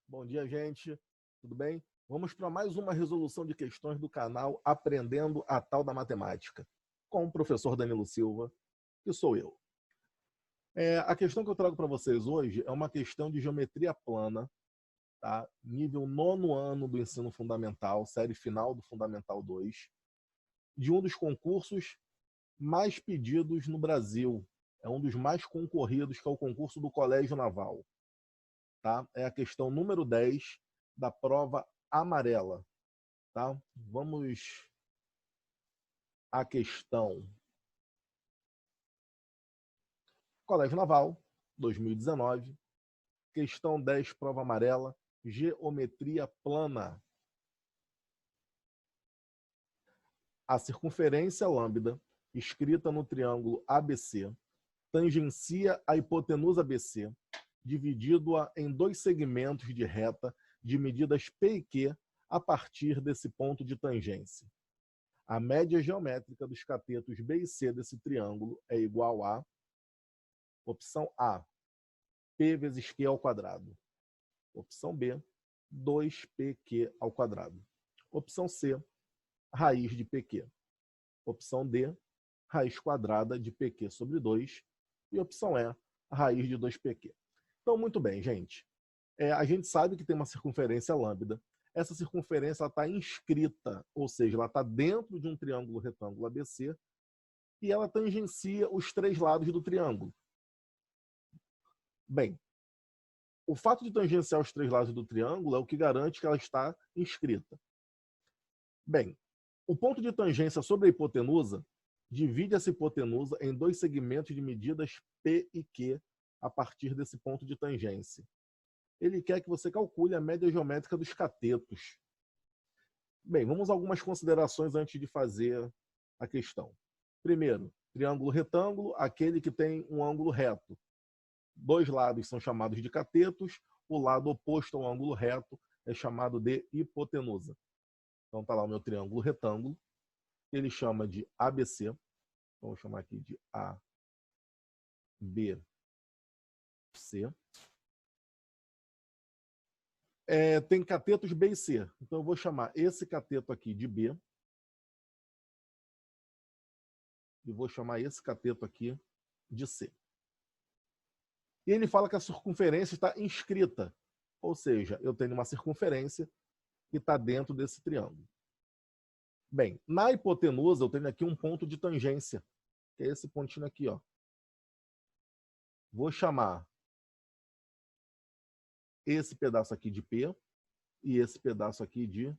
Bom dia, gente. Tudo bem? Vamos para mais uma resolução de questões do canal Aprendendo a Tal da Matemática, com o professor Danilo Silva, que sou eu. A questão que eu trago para vocês hoje é uma questão de geometria plana, tá? Nível 9º ano do ensino fundamental, série final do Fundamental 2, de um dos concursos mais pedidos no Brasil. É um dos mais concorridos, que é o concurso do Colégio Naval. Tá? É a questão número 10 da prova amarela. Tá? Vamos à questão. Colégio Naval, 2019. Questão 10, prova amarela, geometria plana. A circunferência lambda, escrita no triângulo ABC, tangencia a hipotenusa BC, dividindo-a em dois segmentos de reta de medidas P e Q a partir desse ponto de tangência. A média geométrica dos catetos B e C desse triângulo é igual a, opção A, P vezes Q ao quadrado. Opção B, 2PQ ao quadrado. Opção C, raiz de PQ. Opção D, raiz quadrada de PQ sobre 2. E opção E, raiz de 2PQ. Então, muito bem, gente. A gente sabe que tem uma circunferência lambda. Essa circunferência está inscrita, ou seja, ela está dentro de um triângulo retângulo ABC e ela tangencia os três lados do triângulo. Bem, o fato de tangenciar os três lados do triângulo é o que garante que ela está inscrita. Bem, o ponto de tangência sobre a hipotenusa divide essa hipotenusa em dois segmentos de medidas P e Q a partir desse ponto de tangência. Ele quer que você calcule a média geométrica dos catetos. Bem, vamos a algumas considerações antes de fazer a questão. Primeiro, triângulo retângulo, aquele que tem um ângulo reto. Dois lados são chamados de catetos, o lado oposto ao ângulo reto é chamado de hipotenusa. Então está lá o meu triângulo retângulo, ele chama de ABC, vamos chamar aqui de ABC. Tem catetos B e C, então eu vou chamar esse cateto aqui de B e vou chamar esse cateto aqui de C. E ele fala que a circunferência está inscrita, ou seja, eu tenho uma circunferência que está dentro desse triângulo. Bem, na hipotenusa eu tenho aqui um ponto de tangência, que é esse pontinho aqui, ó. Vou chamar esse pedaço aqui de P e esse pedaço aqui de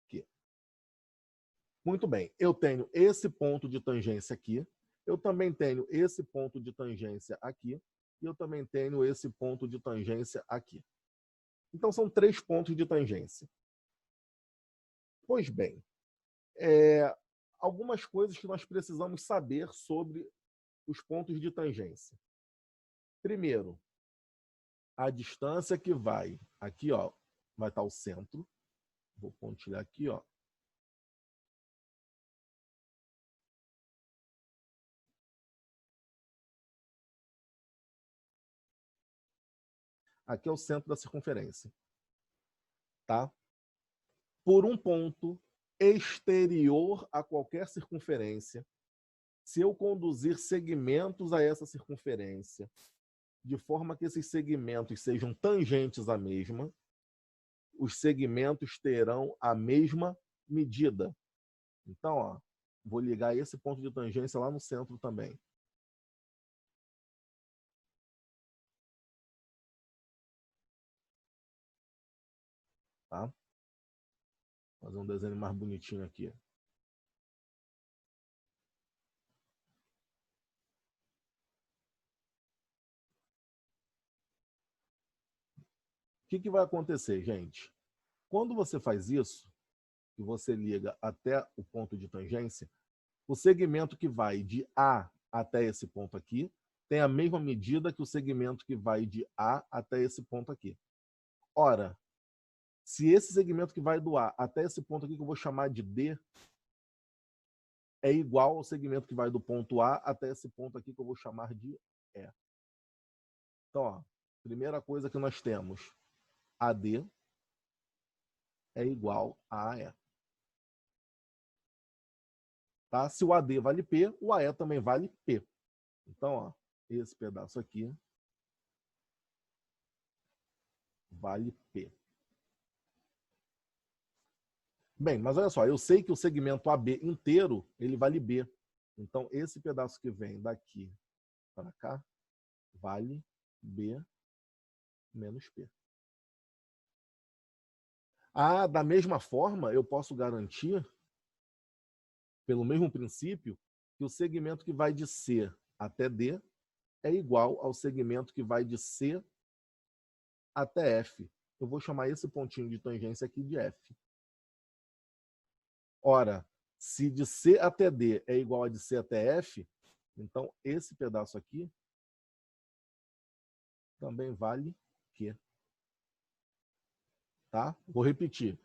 Q. Muito bem, eu tenho esse ponto de tangência aqui, eu também tenho esse ponto de tangência aqui, e eu também tenho esse ponto de tangência aqui. Então, são três pontos de tangência. Pois bem, algumas coisas que nós precisamos saber sobre os pontos de tangência. Primeiro, a distância que vai aqui, ó, vai estar o centro. Vou pontilhar aqui, ó. Aqui é o centro da circunferência, tá? Por um ponto exterior a qualquer circunferência, se eu conduzir segmentos a essa circunferência, de forma que esses segmentos sejam tangentes à mesma, os segmentos terão a mesma medida. Então, ó, vou ligar esse ponto de tangência lá no centro também. Tá? Fazer um desenho mais bonitinho aqui. O que vai acontecer, gente? Quando você faz isso, e você liga até o ponto de tangência, o segmento que vai de A até esse ponto aqui tem a mesma medida que o segmento que vai de A até esse ponto aqui. Ora, se esse segmento que vai do A até esse ponto aqui, que eu vou chamar de D, é igual ao segmento que vai do ponto A até esse ponto aqui que eu vou chamar de E. Então, ó, primeira coisa que nós temos, AD é igual a AE. Tá? Se o AD vale P, o AE também vale P. Então, ó, esse pedaço aqui vale P. Bem, mas olha só, eu sei que o segmento AB inteiro, ele vale B. Então, esse pedaço que vem daqui para cá, vale B menos P. Ah, da mesma forma, eu posso garantir, pelo mesmo princípio, que o segmento que vai de C até D é igual ao segmento que vai de C até F. Eu vou chamar esse pontinho de tangência aqui de F. Ora, se de C até D é igual a de C até F, então esse pedaço aqui também vale Q. Tá? Vou repetir.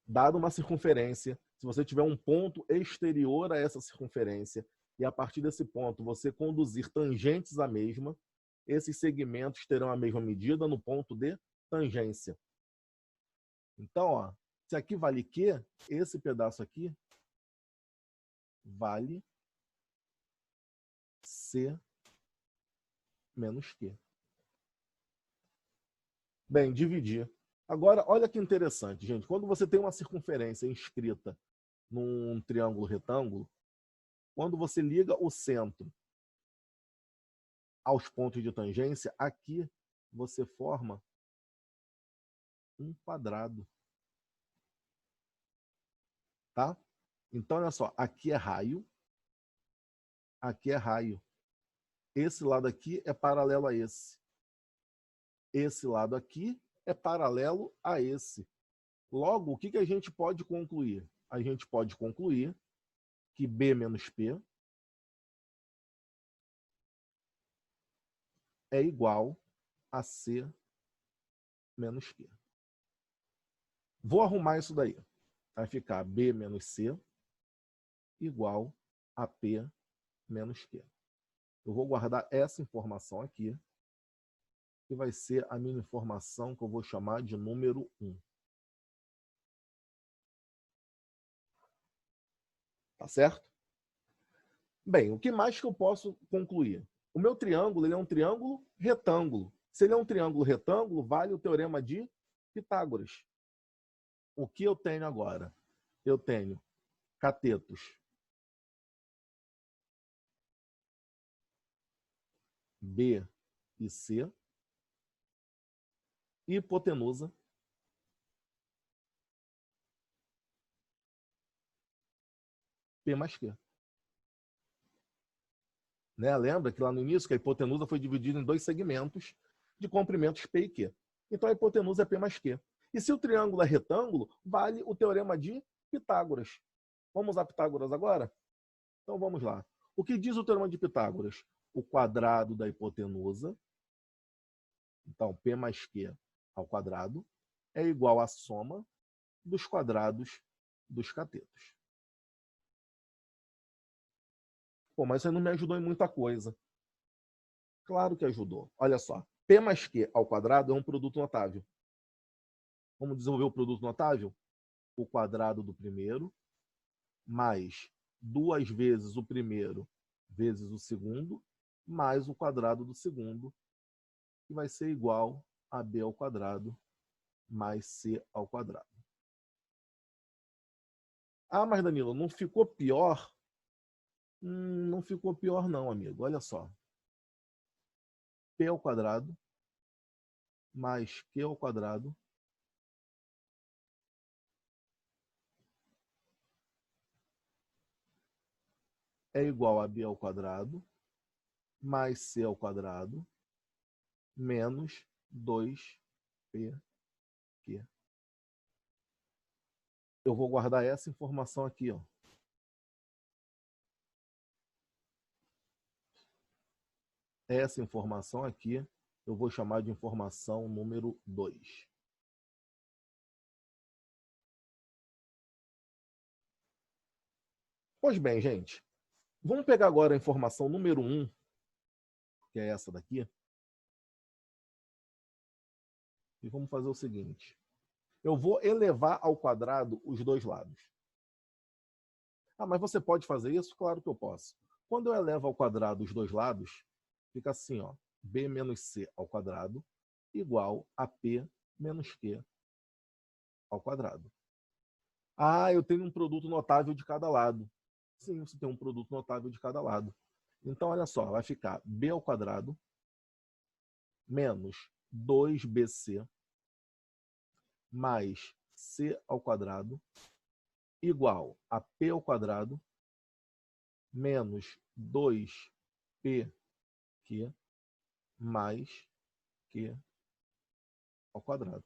Dado uma circunferência, se você tiver um ponto exterior a essa circunferência e a partir desse ponto você conduzir tangentes à mesma, esses segmentos terão a mesma medida no ponto de tangência. Então, ó, se aqui vale Q, esse pedaço aqui vale C menos Q. Bem, dividir. Agora, olha que interessante, gente. Quando você tem uma circunferência inscrita num triângulo retângulo, quando você liga o centro aos pontos de tangência, aqui você forma um quadrado. Tá? Então, olha só, aqui é raio, aqui é raio. Esse lado aqui é paralelo a esse. Esse lado aqui é paralelo a esse. Logo, o que a gente pode concluir? A gente pode concluir que B menos P é igual a C menos Q. Vou arrumar isso daí. Vai ficar B menos C igual a P menos Q. Eu vou guardar essa informação aqui, que vai ser a minha informação que eu vou chamar de número 1. Tá certo? Bem, o que mais que eu posso concluir? O meu triângulo, ele é um triângulo retângulo. Se ele é um triângulo retângulo, vale o teorema de Pitágoras. O que eu tenho agora? Eu tenho catetos B e C, hipotenusa P mais Q. Né? Lembra que lá no início que a hipotenusa foi dividida em dois segmentos de comprimentos P e Q. Então a hipotenusa é P mais Q. E se o triângulo é retângulo, vale o teorema de Pitágoras. Vamos usar Pitágoras agora? Então vamos lá. O que diz o teorema de Pitágoras? O quadrado da hipotenusa, então P mais Q ao quadrado, é igual à soma dos quadrados dos catetos. Pô, mas você não me ajudou em muita coisa. Claro que ajudou. Olha só, P mais Q ao quadrado é um produto notável. Vamos desenvolver o produto notável? O quadrado do primeiro mais 2 vezes o primeiro vezes o segundo mais o quadrado do segundo, que vai ser igual a B ao quadrado mais C ao quadrado. Ah, mas Danilo, não ficou pior? Não ficou pior não, amigo. Olha só. P ao quadrado mais Q ao quadrado é igual a B ao quadrado mais C ao quadrado menos 2PQ. Eu vou guardar essa informação aqui, ó. Essa informação aqui eu vou chamar de informação número 2. Pois bem, gente, vamos pegar agora a informação número 1, que é essa daqui, e vamos fazer o seguinte. Eu vou elevar ao quadrado os dois lados. Ah, mas você pode fazer isso? Claro que eu posso. Quando eu elevo ao quadrado os dois lados, fica assim, ó, b menos c ao quadrado igual a p menos q ao quadrado. Ah, eu tenho um produto notável de cada lado. Sim, você tem um produto notável de cada lado. Então, olha só, vai ficar b ao quadrado menos 2bc mais c ao quadrado igual a p ao quadrado menos 2pq mais q ao quadrado.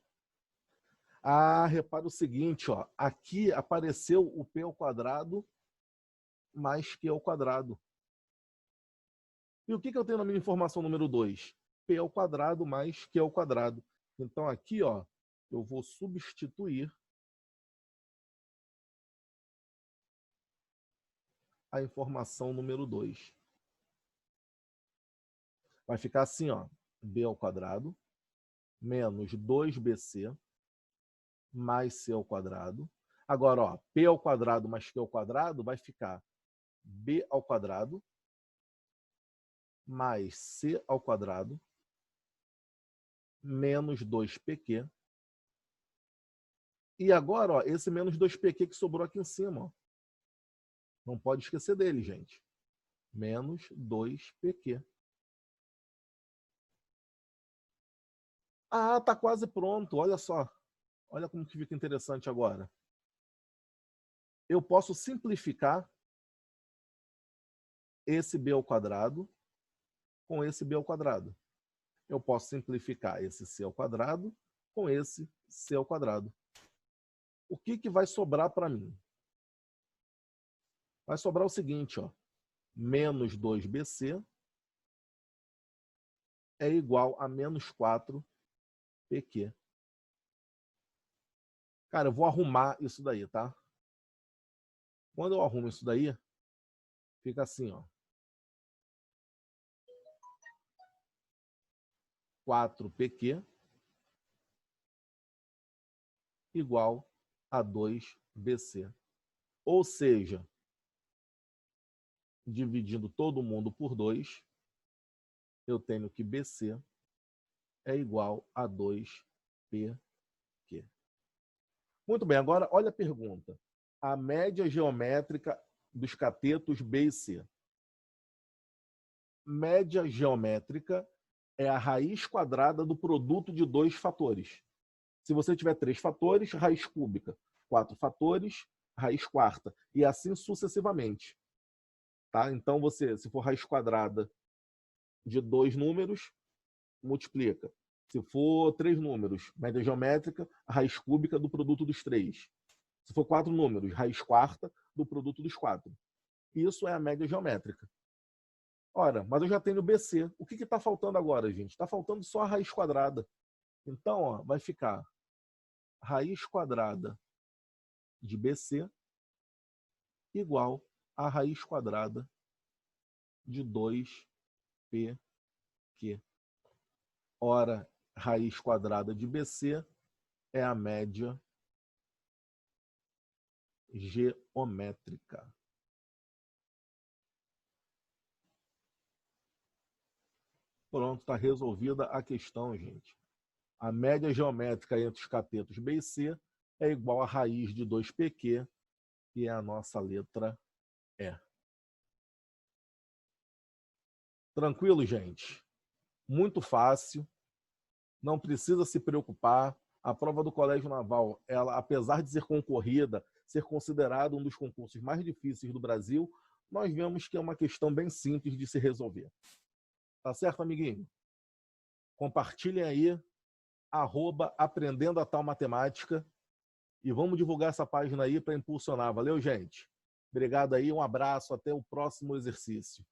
Ah, repara o seguinte, ó, aqui apareceu o p ao quadrado mais q ao quadrado. E o que eu tenho na minha informação número 2? P ao quadrado mais q ao quadrado. Então aqui, ó, eu vou substituir a informação número 2. Vai ficar assim, ó, b ao quadrado menos 2bc mais c ao quadrado. Agora, ó, p ao quadrado mais q ao quadrado vai ficar b ao quadrado mais c ao quadrado menos 2pq. E agora, ó, esse menos 2pq que sobrou aqui em cima, ó. Não pode esquecer dele, gente. Menos 2pq. Ah, tá quase pronto. Olha só. Olha como que fica interessante agora. Eu posso simplificar esse b ao quadrado com esse b ao quadrado. Eu posso simplificar esse c ao quadrado com esse c ao quadrado. O que vai sobrar para mim? Vai sobrar o seguinte, ó. Menos 2bc é igual a menos 4pq. Cara, eu vou arrumar isso daí, tá? Quando eu arrumo isso daí, fica assim, ó. 4pq igual a 2bc. Ou seja, dividindo todo mundo por 2, eu tenho que bc é igual a 2pq. Muito bem, agora olha a pergunta. A média geométrica dos catetos B e C. Média geométrica é a raiz quadrada do produto de dois fatores. Se você tiver 3 fatores, raiz cúbica. 4 fatores, raiz quarta. E assim sucessivamente. Tá? Então, você, se for raiz quadrada de 2 números, multiplica. Se for 3 números, média geométrica, a raiz cúbica do produto dos 3. Se for 4 números, raiz quarta do produto dos 4. Isso é a média geométrica. Ora, mas eu já tenho BC. O que está faltando agora, gente? Está faltando só a raiz quadrada. Então, ó, vai ficar raiz quadrada de BC igual a raiz quadrada de 2PQ. Ora, raiz quadrada de BC é a média geométrica. Pronto, está resolvida a questão, gente. A média geométrica entre os catetos B e C é igual a raiz de 2PQ, que é a nossa letra E. Tranquilo, gente? Muito fácil. Não precisa se preocupar. A prova do Colégio Naval, ela, apesar de ser concorrida, ser considerada um dos concursos mais difíceis do Brasil, nós vemos que é uma questão bem simples de se resolver. Tá certo, amiguinho? Compartilhem aí, @aprendendo a tal matemática, e vamos divulgar essa página aí para impulsionar. Valeu, gente? Obrigado aí, um abraço, até o próximo exercício.